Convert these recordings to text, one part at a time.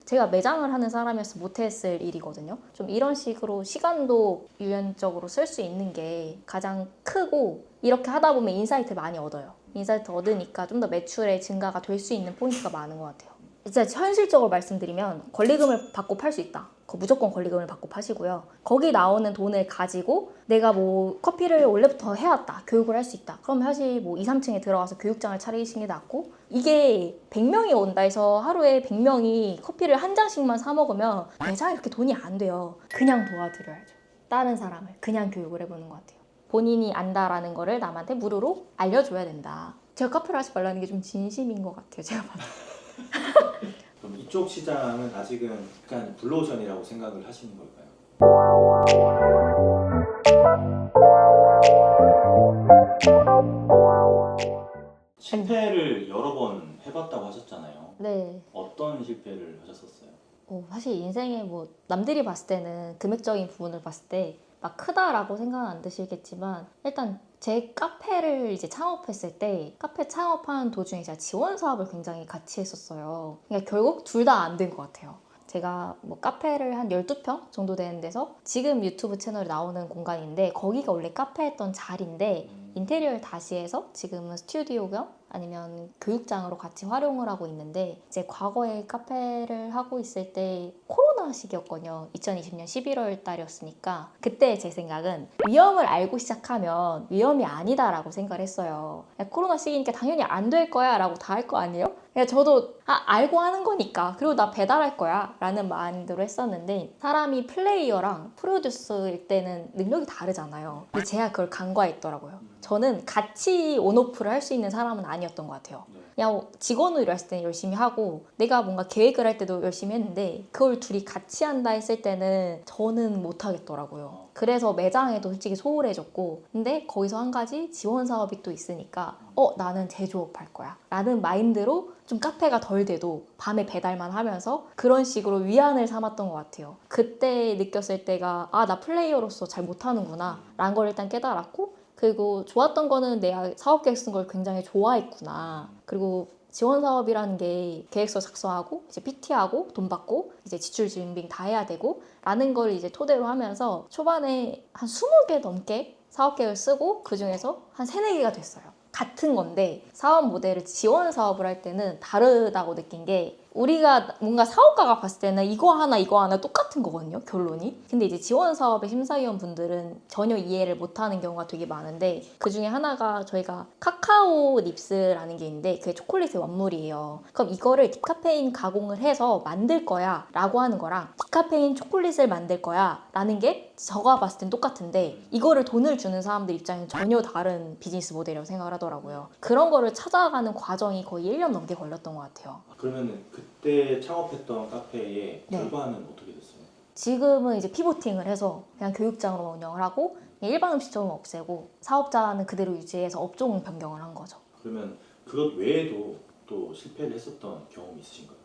제가 매장을 하는 사람이어서 못했을 일이거든요. 좀 이런 식으로 시간도 유연적으로 쓸 수 있는 게 가장 크고, 이렇게 하다 보면 인사이트 많이 얻어요. 인사이트 얻으니까 좀 더 매출의 증가가 될 수 있는 포인트가 많은 것 같아요. 진짜 현실적으로 말씀드리면 권리금을 받고 팔 수 있다. 무조건 권리금을 받고 파시고요. 거기 나오는 돈을 가지고 내가 뭐 커피를 원래부터 해왔다. 교육을 할 수 있다. 그럼 사실 뭐 2, 3층에 들어가서 교육장을 차리시는 게 낫고, 이게 100명이 온다 해서 하루에 100명이 커피를 한 잔씩만 사 먹으면 매장에 이렇게 돈이 안 돼요. 그냥 도와드려야죠. 다른 사람을 그냥 교육을 해보는 것 같아요. 본인이 안다라는 거를 남한테 무료로 알려줘야 된다. 제가 카페를 하지 말라는 게 좀 진심인 것 같아요. 제가 봐도. 그럼 이쪽 시장은 아직은 약간 블루오션이라고 생각을 하시는 걸까요? 실패를 여러 번 해봤다고 하셨잖아요. 네. 어떤 실패를 하셨었어요? 사실 인생에 뭐 남들이 봤을 때는 금액적인 부분을 봤을 때 막 크다라고 생각은 안 드시겠지만, 일단 제 카페를 이제 창업했을 때 카페 창업하는 도중에 제가 지원 사업을 굉장히 같이 했었어요. 그러니까 결국 둘 다 안 된 것 같아요. 제가 뭐 카페를 한 12평 정도 되는 데서, 지금 유튜브 채널에 나오는 공간인데 거기가 원래 카페 했던 자리인데 인테리어를 다시 해서 지금은 스튜디오 겸 아니면 교육장으로 같이 활용을 하고 있는데, 이제 과거에 카페를 하고 있을 때 코로나 시기였거든요. 2020년 11월 달이었으니까 그때 제 생각은 위험을 알고 시작하면 위험이 아니다라고 생각을 했어요. 코로나 시기니까 당연히 안 될 거야 라고 다 할 거 아니에요? 저도 알고 하는 거니까, 그리고 나 배달할 거야 라는 마인드로 했었는데, 사람이 플레이어랑 프로듀서일 때는 능력이 다르잖아요. 근데 제가 그걸 간과했더라고요. 저는 같이 온오프를 할 수 있는 사람은 아니었던 것 같아요. 그냥 직원으로 일했을 때는 열심히 하고, 내가 뭔가 계획을 할 때도 열심히 했는데, 그걸 둘이 같이 한다 했을 때는 저는 못 하겠더라고요. 그래서 매장에도 솔직히 소홀해졌고, 근데 거기서 한 가지 지원 사업이 또 있으니까 나는 제조업 할 거야 라는 마인드로 좀 카페가 덜 돼도 밤에 배달만 하면서 그런 식으로 위안을 삼았던 것 같아요. 그때 느꼈을 때가 나 플레이어로서 잘 못하는구나 라는 걸 일단 깨달았고, 그리고 좋았던 거는 내가 사업 계획 쓴 걸 굉장히 좋아했구나. 그리고 지원 사업이라는 게 계획서 작성하고 이제 PT하고 돈 받고 이제 지출 준비 다 해야 되고 라는 걸 이제 토대로 하면서 초반에 한 20개 넘게 사업 계획을 쓰고, 그 중에서 한 3, 4개가 됐어요. 같은 건데 사업 모델을 지원 사업을 할 때는 다르다고 느낀 게, 우리가 뭔가 사업가가 봤을 때는 이거 하나 똑같은 거거든요, 결론이. 근데 이제 지원 사업의 심사위원 분들은 전혀 이해를 못하는 경우가 되게 많은데, 그 중에 하나가 저희가 카카오 닙스라는 게 있는데 그게 초콜릿의 원물이에요. 그럼 이거를 디카페인 가공을 해서 만들 거야 라고 하는 거랑 디카페인 초콜릿을 만들 거야 라는 게 저가 봤을 땐 똑같은데, 이거를 돈을 주는 사람들 입장에는 전혀 다른 비즈니스 모델이라고 생각을 하더라고요. 그런 거를 찾아가는 과정이 거의 1년 넘게 걸렸던 것 같아요. 그러면 그때 창업했던 카페의 네. 결과는 어떻게 됐어요? 지금은 이제 피보팅을 해서 그냥 교육장으로 운영을 하고, 일반 음식점은 없애고 사업자는 그대로 유지해서 업종 변경을 한 거죠. 그러면 그것 외에도 또 실패를 했었던 경험이 있으신가요?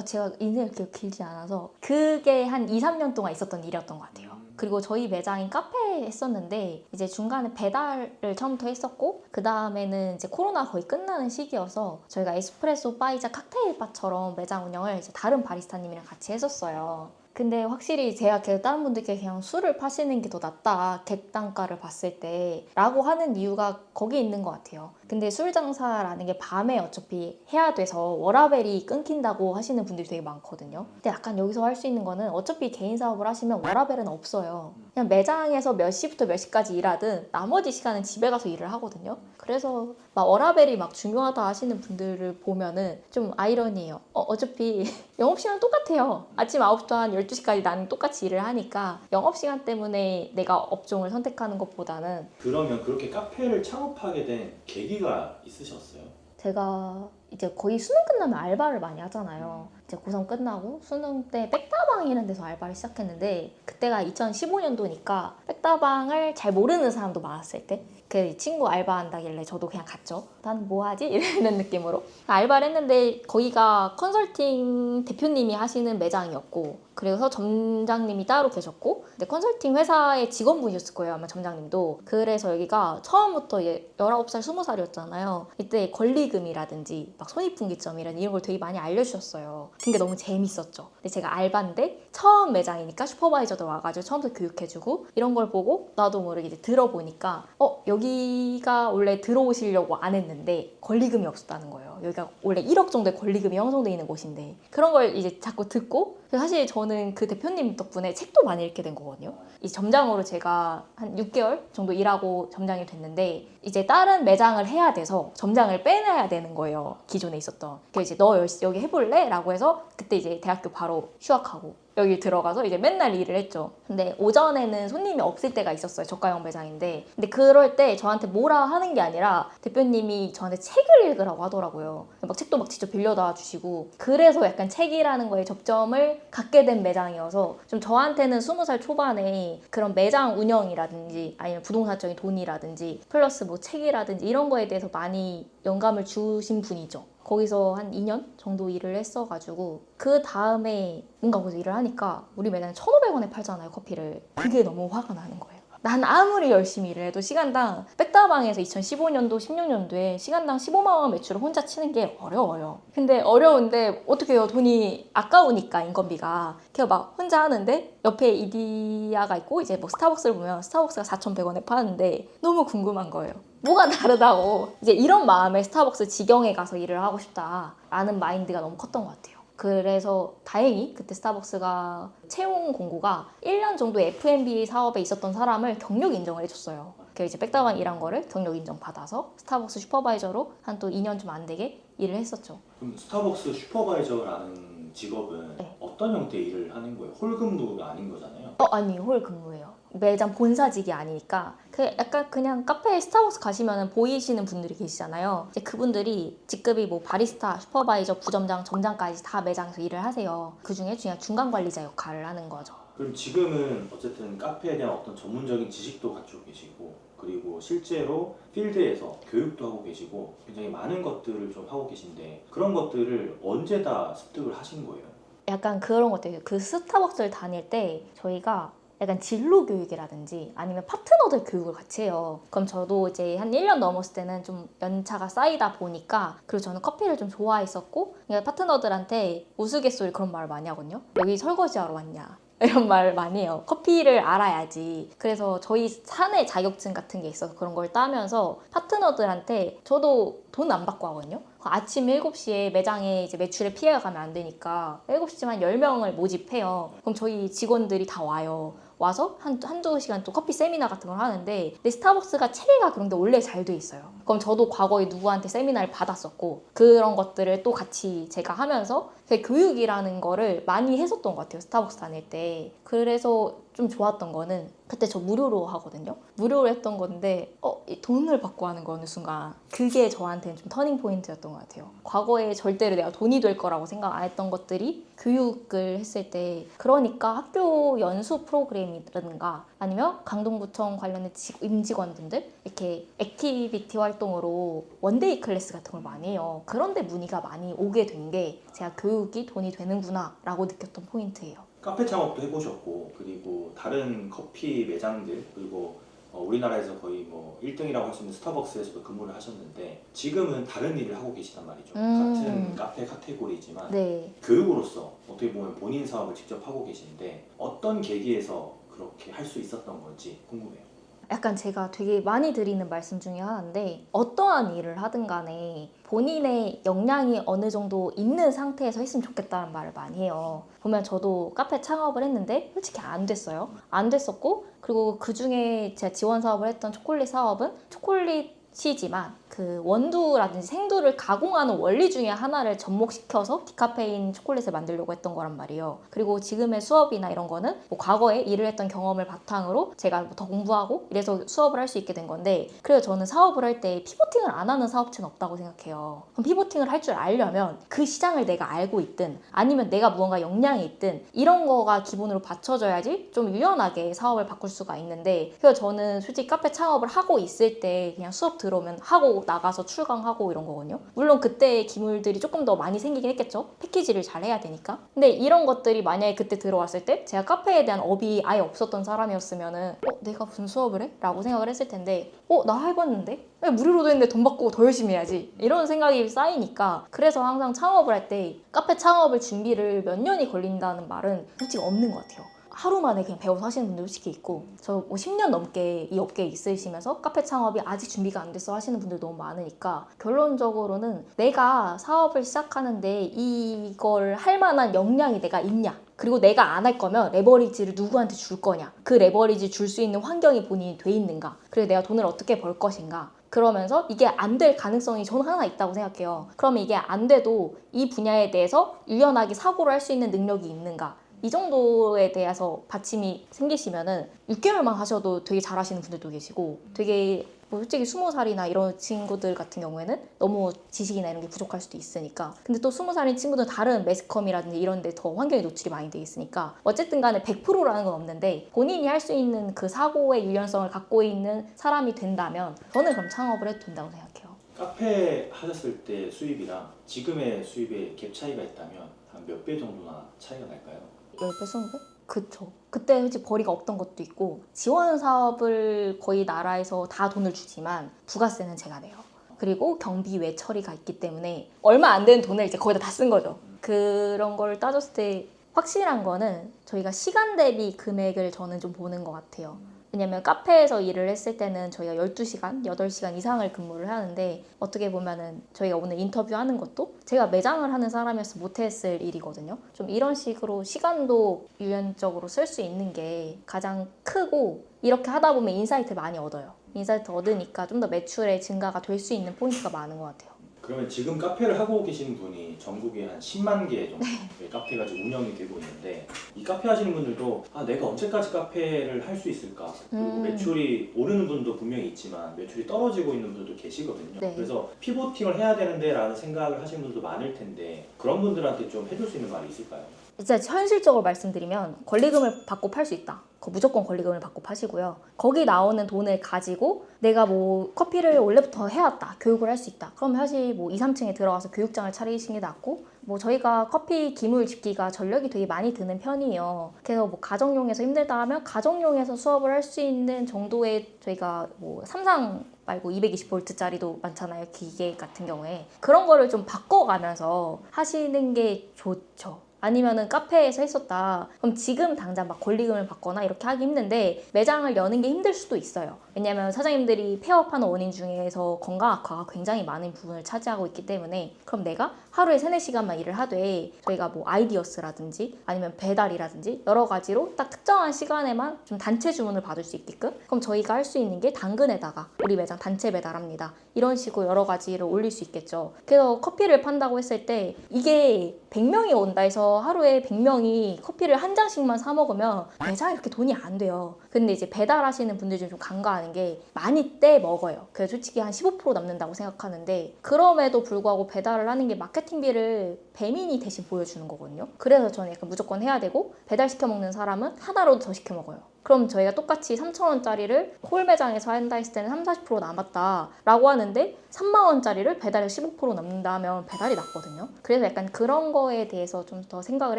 제가 인생이 그렇게 길지 않아서 그게 한 2, 3년 동안 있었던 일이었던 것 같아요. 그리고 저희 매장인 카페에 했었는데 이제 중간에 배달을 처음부터 했었고, 그 다음에는 이제 코로나 거의 끝나는 시기여서 저희가 에스프레소 바이자 칵테일 바처럼 매장 운영을 이제 다른 바리스타님이랑 같이 했었어요. 근데 확실히 제가 다른 분들께 그냥 술을 파시는 게 더 낫다, 객단가를 봤을 때 라고 하는 이유가 거기 있는 것 같아요. 근데 술 장사라는 게 밤에 어차피 해야 돼서 워라밸이 끊긴다고 하시는 분들이 되게 많거든요. 근데 약간 여기서 할 수 있는 거는, 어차피 개인 사업을 하시면 워라밸은 없어요. 그냥 매장에서 몇 시부터 몇 시까지 일하든 나머지 시간은 집에 가서 일을 하거든요. 그래서 막 워라밸이 막 중요하다 하시는 분들을 보면은 좀 아이러니해요. 어차피 영업시간 똑같아요. 아침 9시부터 한 12시까지 나는 똑같이 일을 하니까 영업시간 때문에 내가 업종을 선택하는 것보다는. 그러면 그렇게 카페를 창업하게 된 계기가 있으셨어요? 제가 이제 거의 수능 끝나면 알바를 많이 하잖아요. 이제 고3 끝나고 수능 때 백다방이라는 데서 알바를 시작했는데, 그때가 2015년도니까 백다방을 잘 모르는 사람도 많았을 때, 그 친구 알바한다길래 저도 그냥 갔죠. 난 뭐 하지? 이런 느낌으로 알바를 했는데 거기가 컨설팅 대표님이 하시는 매장이었고 그래서 점장님이 따로 계셨고 근데 컨설팅 회사의 직원분이었을 거예요 아마 점장님도. 그래서 여기가 처음부터 19살 20살이었잖아요. 이때 권리금이라든지 막 손익분기점이라든지 이런 걸 되게 많이 알려주셨어요. 그게 너무 재밌었죠. 근데 제가 알바인데 처음 매장이니까 슈퍼바이저도 와가지고 처음부터 교육해주고 이런 걸 보고 나도 모르게 이제 들어보니까 여기가 원래 들어오시려고 안 했는데 권리금이 없었다는 거예요. 여기가 원래 1억 정도의 권리금이 형성되어 있는 곳인데 그런 걸 이제 자꾸 듣고 사실 저는 그 대표님 덕분에 책도 많이 읽게 된 거거든요. 이 점장으로 제가 한 6개월 정도 일하고 점장이 됐는데 이제 다른 매장을 해야 돼서 점장을 빼내야 되는 거예요. 기존에 있었던. 그래서 이제 너 여기 해볼래? 라고 해서 그때 이제 대학교 바로 휴학하고 여기 들어가서 이제 맨날 일을 했죠. 근데 오전에는 손님이 없을 때가 있었어요. 저가형 매장인데. 근데 그럴 때 저한테 뭐라 하는 게 아니라 대표님이 저한테 책을 읽으라고 하더라고요. 막 책도 막 직접 빌려다 주시고 그래서 약간 책이라는 거에 접점을 갖게 된 매장이어서 좀 저한테는 20살 초반에 그런 매장 운영이라든지 아니면 부동산적인 돈이라든지 플러스 뭐 책이라든지 이런 거에 대해서 많이 영감을 주신 분이죠. 거기서 한 2년 정도 일을 했어가지고 그 다음에 뭔가 거기서 일을 하니까 우리 매장에 1,500원에 팔잖아요 커피를. 그게 너무 화가 나는 거예요. 난 아무리 열심히 일을 해도 시간당 백다방에서 2015년도 16년도에 시간당 15만 원 매출을 혼자 치는 게 어려워요. 근데 어려운데 어떻게 해요. 돈이 아까우니까 인건비가. 그래서 막 혼자 하는데 옆에 이디야가 있고 이제 뭐 스타벅스를 보면 스타벅스가 4,100원에 파는데 너무 궁금한 거예요. 뭐가 다르다고. 이제 이런 마음에 스타벅스 직영에 가서 일을 하고 싶다라는 마인드가 너무 컸던 것 같아요. 그래서 다행히 그때 스타벅스가 채용 공고가 1년 정도 F&B 사업에 있었던 사람을 경력 인정을 해줬어요. 그래서 이제 백다방 일한 거를 경력 인정 받아서 스타벅스 슈퍼바이저로 한 또 2년 좀 안 되게 일을 했었죠. 그럼 스타벅스 슈퍼바이저라는 직업은 네. 어떤 형태의 일을 하는 거예요? 홀 근무가 아닌 거잖아요. 아니 홀 근무예요. 매장 본사직이 아니니까 약간 그냥 카페에 스타벅스 가시면 보이시는 분들이 계시잖아요. 이제 그분들이 직급이 뭐 바리스타, 슈퍼바이저, 부점장, 점장까지 다 매장에서 일을 하세요. 그중에 그냥 중간 관리자 역할을 하는 거죠. 그럼 지금은 어쨌든 카페에 대한 어떤 전문적인 지식도 갖추고 계시고 그리고 실제로 필드에서 교육도 하고 계시고 굉장히 많은 것들을 좀 하고 계신데 그런 것들을 언제 다 습득을 하신 거예요? 약간 그런 것들 그 스타벅스를 다닐 때 저희가 약간 진로 교육이라든지 아니면 파트너들 교육을 같이 해요. 그럼 저도 이제 한 1년 넘었을 때는 좀 연차가 쌓이다 보니까 그리고 저는 커피를 좀 좋아했었고 그러니까 파트너들한테 우스갯소리 그런 말을 많이 하거든요. 여기 설거지하러 왔냐 이런 말을 많이 해요. 커피를 알아야지. 그래서 저희 사내 자격증 같은 게 있어서 그런 걸 따면서 파트너들한테 저도 돈 안 받고 하거든요. 아침 7시에 매장에 이제 매출에 피해가 가면 안 되니까 7시만 10명을 모집해요. 그럼 저희 직원들이 다 와요. 와서 한두 시간 또 커피 세미나 같은 걸 하는데 근데 스타벅스가 체계가 그런데 원래 잘 돼 있어요. 그럼 저도 과거에 누구한테 세미나를 받았었고 그런 것들을 또 같이 제가 하면서 교육이라는 거를 많이 했었던 것 같아요. 스타벅스 다닐 때. 그래서 좀 좋았던 거는 그때 저 무료로 하거든요. 무료로 했던 건데 이 돈을 받고 하는 거 어느 순간 그게 저한테는 좀 터닝 포인트였던 것 같아요. 과거에 절대로 내가 돈이 될 거라고 생각 안 했던 것들이 교육을 했을 때 그러니까 학교 연수 프로그램이라든가 아니면 강동구청 관련된 임직원분들 이렇게 액티비티 활동으로 원데이 클래스 같은 걸 많이 해요. 그런데 문의가 많이 오게 된 게 제가 교육이 돈이 되는구나 라고 느꼈던 포인트예요. 카페 창업도 해보셨고 그리고 다른 커피 매장들 그리고 우리나라에서 거의 뭐 1등이라고 할 수 있는 스타벅스에서도 근무를 하셨는데 지금은 다른 일을 하고 계시단 말이죠. 같은 카페 카테고리지만 네. 교육으로서 어떻게 보면 본인 사업을 직접 하고 계신데 어떤 계기에서 그렇게 할 수 있었던 건지 궁금해요. 약간 제가 되게 많이 드리는 말씀 중에 하나인데 어떠한 일을 하든 간에 본인의 역량이 어느 정도 있는 상태에서 했으면 좋겠다는 말을 많이 해요. 보면 저도 카페 창업을 했는데 솔직히 안 됐어요. 안 됐었고 그리고 그중에 제가 지원 사업을 했던 초콜릿 사업은 초콜릿 시지만 그 원두라든지 생두를 가공하는 원리 중에 하나를 접목시켜서 디카페인 초콜릿을 만들려고 했던 거란 말이에요. 그리고 지금의 수업이나 이런 거는 뭐 과거에 일을 했던 경험을 바탕으로 제가 뭐 더 공부하고 이래서 수업을 할 수 있게 된 건데, 그래서 저는 사업을 할 때 피보팅을 안 하는 사업체는 없다고 생각해요. 그럼 피보팅을 할 줄 알려면 그 시장을 내가 알고 있든 아니면 내가 무언가 역량이 있든 이런 거가 기본으로 받쳐져야지 좀 유연하게 사업을 바꿀 수가 있는데, 그래서 저는 솔직히 카페 창업을 하고 있을 때 그냥 수업 들어오면 하고 나가서 출강하고 이런 거거든요. 물론 그때의 기물들이 조금 더 많이 생기긴 했겠죠. 패키지를 잘 해야 되니까. 근데 이런 것들이 만약에 그때 들어왔을 때 제가 카페에 대한 업이 아예 없었던 사람이었으면은 내가 무슨 수업을 해? 라고 생각을 했을 텐데 나 해봤는데? 무료로도 했는데 돈 받고 더 열심히 해야지 이런 생각이 쌓이니까, 그래서 항상 창업을 할 때 카페 창업을 준비를 몇 년이 걸린다는 말은 솔직히 없는 것 같아요. 하루 만에 그냥 배워서 하시는 분들 솔직히 있고, 저 뭐 10년 넘게 이 업계에 있으시면서 카페 창업이 아직 준비가 안 돼서 하시는 분들 너무 많으니까, 결론적으로는 내가 사업을 시작하는데 이걸 할 만한 역량이 내가 있냐, 그리고 내가 안 할 거면 레버리지를 누구한테 줄 거냐, 그 레버리지 줄 수 있는 환경이 본인이 돼 있는가, 그리고 내가 돈을 어떻게 벌 것인가, 그러면서 이게 안 될 가능성이 저는 하나 있다고 생각해요. 그러면 이게 안 돼도 이 분야에 대해서 유연하게 사고를 할 수 있는 능력이 있는가, 이 정도에 대해서 받침이 생기시면은 6개월만 하셔도 되게 잘하시는 분들도 계시고, 되게 뭐 솔직히 20살이나 이런 친구들 같은 경우에는 너무 지식이나 이런 게 부족할 수도 있으니까, 근데 또 20살인 친구들은 다른 매스컴이라든지 이런 데 더 환경에 노출이 많이 돼 있으니까 어쨌든 간에 100%라는 건 없는데, 본인이 할 수 있는 그 사고의 유연성을 갖고 있는 사람이 된다면 저는 그럼 창업을 해도 된다고 생각해요. 카페 하셨을 때 수입이랑 지금의 수입에 갭 차이가 있다면 한 몇 배 정도나 차이가 날까요? 10배, 20배? 그쵸. 그때 솔직히 벌이가 없던 것도 있고, 지원 사업을 거의 나라에서 다 돈을 주지만 부가세는 제가 내요. 그리고 경비 외 처리가 있기 때문에 얼마 안 되는 돈을 이제 거의 다 쓴 거죠. 그런 거를 따졌을 때 확실한 거는 저희가 시간 대비 금액을 저는 좀 보는 것 같아요. 왜냐면 카페에서 일을 했을 때는 저희가 12시간, 8시간 이상을 근무를 하는데, 어떻게 보면은 저희가 오늘 인터뷰하는 것도 제가 매장을 하는 사람이어서 못했을 일이거든요. 좀 이런 식으로 시간도 유연적으로 쓸 수 있는 게 가장 크고, 이렇게 하다 보면 인사이트 많이 얻어요. 인사이트 얻으니까 좀 더 매출의 증가가 될 수 있는 포인트가 많은 것 같아요. 그러면 지금 카페를 하고 계시는 분이 전국에 한 10만 개 정도의 카페가 지금 운영이 되고 있는데, 이 카페 하시는 분들도 내가 언제까지 카페를 할 수 있을까, 그리고 매출이 오르는 분도 분명히 있지만 매출이 떨어지고 있는 분들도 계시거든요. 네. 그래서 피보팅을 해야 되는데 라는 생각을 하시는 분들도 많을 텐데, 그런 분들한테 좀 해줄 수 있는 말이 있을까요? 진짜 현실적으로 말씀드리면 권리금을 받고 팔 수 있다. 무조건 권리금을 받고 파시고요. 거기 나오는 돈을 가지고 내가 뭐 커피를 원래부터 해왔다, 교육을 할 수 있다, 그럼 사실 뭐 2, 3층에 들어가서 교육장을 차리시는 게 낫고, 뭐 저희가 커피 기물 집기가 전력이 되게 많이 드는 편이에요. 그래서 뭐 가정용에서 힘들다 하면 가정용에서 수업을 할 수 있는 정도의, 저희가 뭐 삼상 말고 220V짜리도 많잖아요, 기계 같은 경우에. 그런 거를 좀 바꿔가면서 하시는 게 좋죠. 아니면은 카페에서 했었다, 그럼 지금 당장 막 권리금을 받거나 이렇게 하기 힘든데 매장을 여는 게 힘들 수도 있어요. 왜냐면 사장님들이 폐업하는 원인 중에서 건강 악화가 굉장히 많은 부분을 차지하고 있기 때문에, 그럼 내가 하루에 3, 4시간만 일을 하되 저희가 뭐 아이디어스라든지 아니면 배달이라든지 여러 가지로 딱 특정한 시간에만 좀 단체 주문을 받을 수 있게끔, 그럼 저희가 할 수 있는 게 당근에다가 우리 매장 단체 배달합니다, 이런 식으로 여러 가지를 올릴 수 있겠죠. 그래서 커피를 판다고 했을 때 이게 100명이 온다 해서 하루에 100명이 커피를 한 잔씩만 사 먹으면 매장에 이렇게 돈이 안 돼요. 근데 이제 배달하시는 분들 좀 간과하는 게 많이 떼 먹어요. 그래서 솔직히 한 15% 남는다고 생각하는데, 그럼에도 불구하고 배달을 하는 게 마케팅비를 배민이 대신 보여주는 거거든요. 그래서 저는 약간 무조건 해야 되고, 배달시켜 먹는 사람은 하나라도 더 시켜 먹어요. 그럼 저희가 똑같이 3,000원짜리를 홀 매장에서 한다 했을 때는 30-40% 남았다 라고 하는데 30,000원짜리를 배달에서 15% 남는다 하면 배달이 낫거든요. 그래서 약간 그런 거에 대해서 좀 더 생각을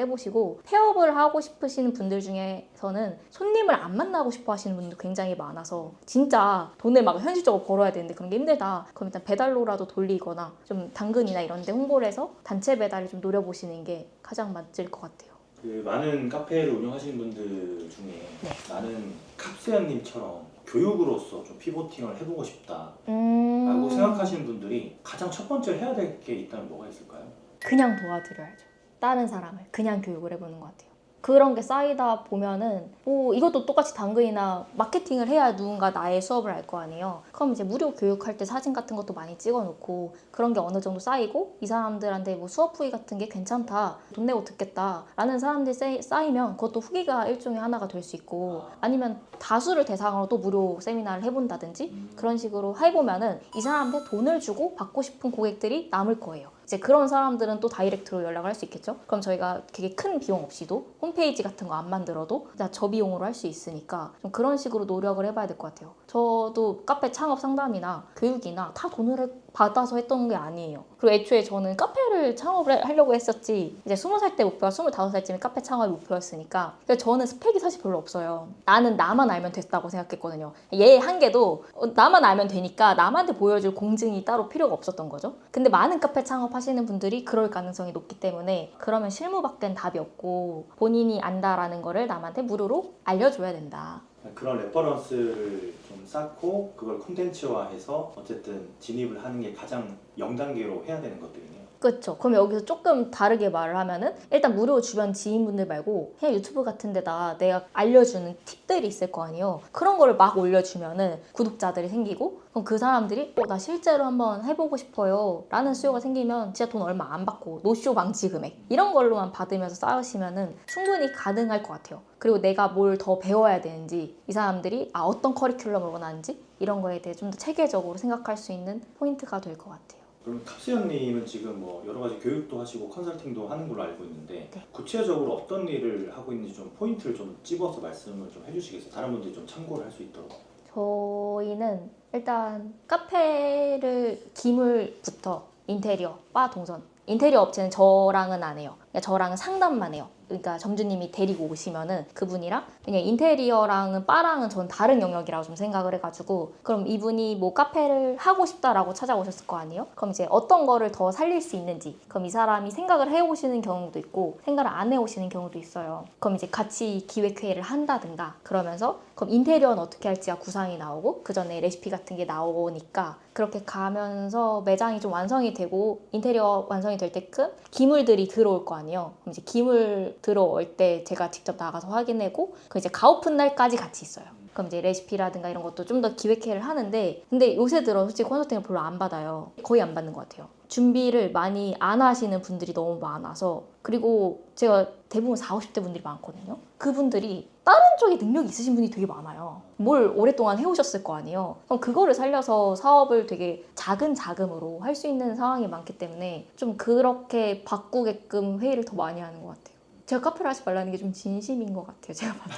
해보시고, 폐업을 하고 싶으시는 분들 중에서는 손님을 안 만나고 싶어 하시는 분도 굉장히 많아서, 진짜 돈을 막 현실적으로 벌어야 되는데 그런 게 힘들다, 그럼 일단 배달로라도 돌리거나 좀 당근이나 이런 데 홍보를 해서 단체 배달을 좀 노려보시는 게 가장 맞을 것 같아요. 그 많은 카페를 운영하시는 분들 중에 나는 캅세연님처럼 교육으로서 좀 피보팅을 해보고 싶다라고 생각하시는 분들이 가장 첫 번째로 해야 될 게 있다면 뭐가 있을까요? 그냥 도와드려야죠. 다른 사람을 그냥 교육을 해보는 것 같아요. 그런 게 쌓이다 보면은 뭐 이것도 똑같이 당근이나 마케팅을 해야 누군가 나의 수업을 알 거 아니에요. 그럼 이제 무료 교육할 때 사진 같은 것도 많이 찍어놓고 그런 게 어느 정도 쌓이고 이 사람들한테 뭐 수업 후기 같은 게 괜찮다, 돈 내고 듣겠다 라는 사람들이 쌓이면 그것도 후기가 일종의 하나가 될 수 있고, 아니면 다수를 대상으로 또 무료 세미나를 해본다든지 그런 식으로 해보면은 이 사람한테 돈을 주고 받고 싶은 고객들이 남을 거예요. 이제 그런 사람들은 또 다이렉트로 연락을 할 수 있겠죠. 그럼 저희가 되게 큰 비용 없이도 홈페이지 같은 거 안 만들어도 저비용으로 할 수 있으니까 좀 그런 식으로 노력을 해봐야 될 것 같아요. 저도 카페 창업 상담이나 교육이나 다 돈을 받아서 했던 게 아니에요. 그리고 애초에 저는 카페를 창업을 하려고 했었지, 이제 20살 때 목표가 25살쯤에 카페 창업이 목표였으니까. 그래서 저는 스펙이 사실 별로 없어요. 나는 나만 알면 됐다고 생각했거든요. 얘 한계도 나만 알면 되니까 남한테 보여줄 공증이 따로 필요가 없었던 거죠. 근데 많은 카페 창업하시는 분들이 그럴 가능성이 높기 때문에 그러면 실무밖엔 답이 없고 본인이 안다라는 거를 남한테 무료로 알려줘야 된다. 그런 레퍼런스를 좀 쌓고 그걸 콘텐츠화해서 어쨌든 진입을 하는 게 가장 0단계로 해야 되는 것들이네요. 그렇죠. 그럼 여기서 조금 다르게 말을 하면은 일단 무료 주변 지인분들 말고 그냥 유튜브 같은 데다 내가 알려주는 팁들이 있을 거 아니에요. 그런 거를 막 올려주면은 구독자들이 생기고, 그럼 그 사람들이 나 실제로 한번 해보고 싶어요 라는 수요가 생기면 진짜 돈 얼마 안 받고 노쇼 방지 금액 이런 걸로만 받으면서 쌓으시면은 충분히 가능할 것 같아요. 그리고 내가 뭘 더 배워야 되는지, 이 사람들이 어떤 커리큘럼을 원하는지 이런 거에 대해 좀 더 체계적으로 생각할 수 있는 포인트가 될 것 같아요. 그럼 캅스연님은 지금 뭐 여러 가지 교육도 하시고 컨설팅도 하는 걸로 알고 있는데 네. 구체적으로 어떤 일을 하고 있는지 좀 포인트를 좀 집어서 말씀을 좀 해주시겠어요? 다른 분들이 좀 참고를 할 수 있도록. 저희는 일단 카페를 기물부터 인테리어, 바, 동선. 인테리어 업체는 저랑은 안 해요. 그러니까 저랑은 상담만 해요. 그러니까 점주님이 데리고 오시면은 그분이랑, 그냥 인테리어랑은 바랑은 전 다른 영역이라고 좀 생각을 해가지고, 그럼 이분이 뭐 카페를 하고 싶다라고 찾아오셨을 거 아니에요? 그럼 이제 어떤 거를 더 살릴 수 있는지, 그럼 이 사람이 생각을 해오시는 경우도 있고 생각을 안 해오시는 경우도 있어요. 그럼 이제 같이 기획회의를 한다든가 그러면서 그럼 인테리어는 어떻게 할지가 구상이 나오고 그 전에 레시피 같은 게 나오니까 그렇게 가면서 매장이 좀 완성이 되고 인테리어 완성이 될 때쯤 기물들이 들어올 거 아니에요. 그럼 이제 기물 들어올 때 제가 직접 나가서 확인하고 그 이제 가오픈 날까지 같이 있어요. 그럼 이제 레시피라든가 이런 것도 좀 더 기획회를 하는데, 근데 요새 들어 솔직히 컨설팅을 별로 안 받아요. 거의 안 받는 것 같아요. 준비를 많이 안 하시는 분들이 너무 많아서. 그리고 제가 대부분 40, 50대 분들이 많거든요. 그분들이 다른 쪽에 능력이 있으신 분이 되게 많아요. 뭘 오랫동안 해오셨을 거 아니에요. 그럼 그거를 살려서 사업을 되게 작은 자금으로 할 수 있는 상황이 많기 때문에 좀 그렇게 바꾸게끔 회의를 더 많이 하는 것 같아요. 제가 카페를 하지 말라는 게 좀 진심인 것 같아요. 제가 봐도.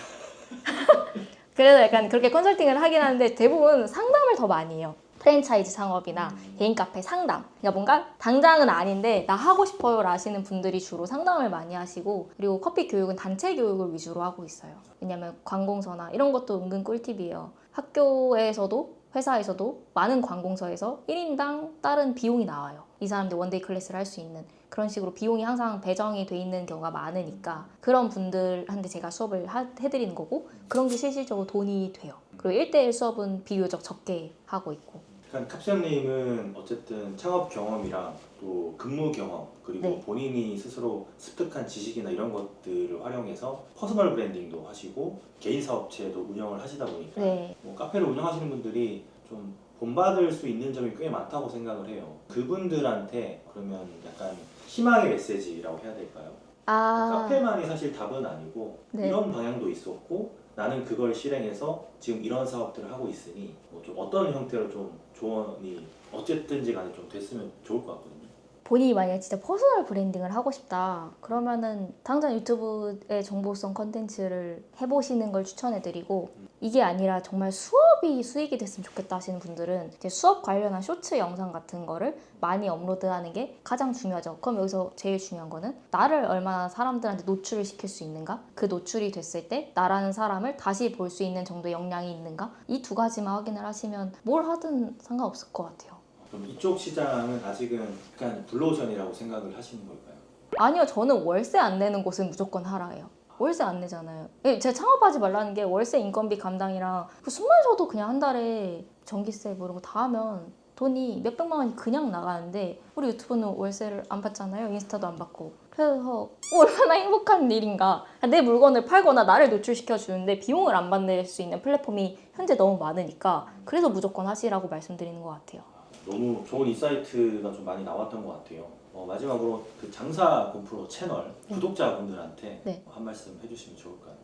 그래서 약간 그렇게 컨설팅을 하긴 하는데 대부분 상담을 더 많이 해요. 프랜차이즈 상업이나 개인 카페 상담. 그러니까 뭔가 당장은 아닌데 나 하고 싶어요 라시는 분들이 주로 상담을 많이 하시고, 그리고 커피 교육은 단체 교육을 위주로 하고 있어요. 왜냐면 관공서나 이런 것도 은근 꿀팁이에요. 학교에서도 회사에서도 많은 관공서에서 1인당 다른 비용이 나와요. 이 사람들 원데이 클래스를 할 수 있는 그런 식으로 비용이 항상 배정이 돼 있는 경우가 많으니까 그런 분들한테 제가 수업을 해드리는 거고, 그런 게 실질적으로 돈이 돼요. 그리고 1대1 수업은 비교적 적게 하고 있고. 그러니까 캅스연님은 어쨌든 창업 경험이랑 또 근무 경험, 그리고 네. 본인이 스스로 습득한 지식이나 이런 것들을 활용해서 퍼스널 브랜딩도 하시고 개인 사업체도 운영을 하시다 보니까 네. 뭐 카페를 운영하시는 분들이 좀 본받을 수 있는 점이 꽤 많다고 생각을 해요. 그분들한테 그러면 약간 희망의 메시지라고 해야 될까요? 카페만이 사실 답은 아니고 네. 이런 방향도 있었고 나는 그걸 실행해서 지금 이런 사업들을 하고 있으니 뭐 좀 어떤 형태로 좀 조언이 어쨌든지 간에 좀 됐으면 좋을 것 같거든요. 본인이 만약에 진짜 퍼스널 브랜딩을 하고 싶다 그러면은 당장 유튜브의 정보성 컨텐츠를 해보시는 걸 추천해드리고, 이게 아니라 정말 수업이 수익이 됐으면 좋겠다 하시는 분들은 이제 수업 관련한 쇼츠 영상 같은 거를 많이 업로드하는 게 가장 중요하죠. 그럼 여기서 제일 중요한 거는 나를 얼마나 사람들한테 노출을 시킬 수 있는가, 그 노출이 됐을 때 나라는 사람을 다시 볼 수 있는 정도의 역량이 있는가, 이 두 가지만 확인을 하시면 뭘 하든 상관없을 것 같아요. 그럼 이쪽 시장은 아직은 약간 블루오션이라고 생각을 하시는 걸까요? 아니요, 저는 월세 안 내는 곳은 무조건 하라예요. 월세 안 내잖아요. 제가 창업하지 말라는 게 월세 인건비 감당이랑 숨만 쉬어도 그냥 한 달에 전기세 뭐 이런 거 다 하면 돈이 몇백만 원이 그냥 나가는데, 우리 유튜브는 월세를 안 받잖아요. 인스타도 안 받고. 그래서 얼마나 행복한 일인가. 내 물건을 팔거나 나를 노출시켜 주는데 비용을 안 받을 수 있는 플랫폼이 현재 너무 많으니까 그래서 무조건 하시라고 말씀드리는 것 같아요. 너무 좋은 인사이트가 좀 많이 나왔던 것 같아요. 마지막으로 그 장사 건프로 채널 구독자분들한테 네. 한 말씀 해주시면 좋을 것 같아요.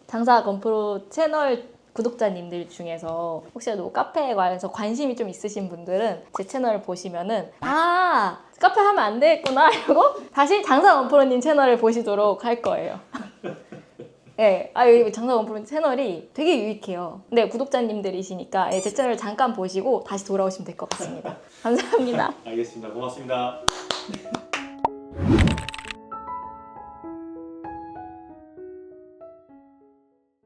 장사 건프로 채널 구독자님들 중에서 혹시라도 카페에 관해서 관심이 좀 있으신 분들은 제 채널을 보시면은 카페 하면 안 되겠구나 이러고 다시 장사 건프로님 채널을 보시도록 할 거예요. 네, 이 장사 건프로 채널이 되게 유익해요. 근데 구독자님들이시니까 제 채널 잠깐 보시고 다시 돌아오시면 될 것 같습니다. 감사합니다. 알겠습니다. 고맙습니다.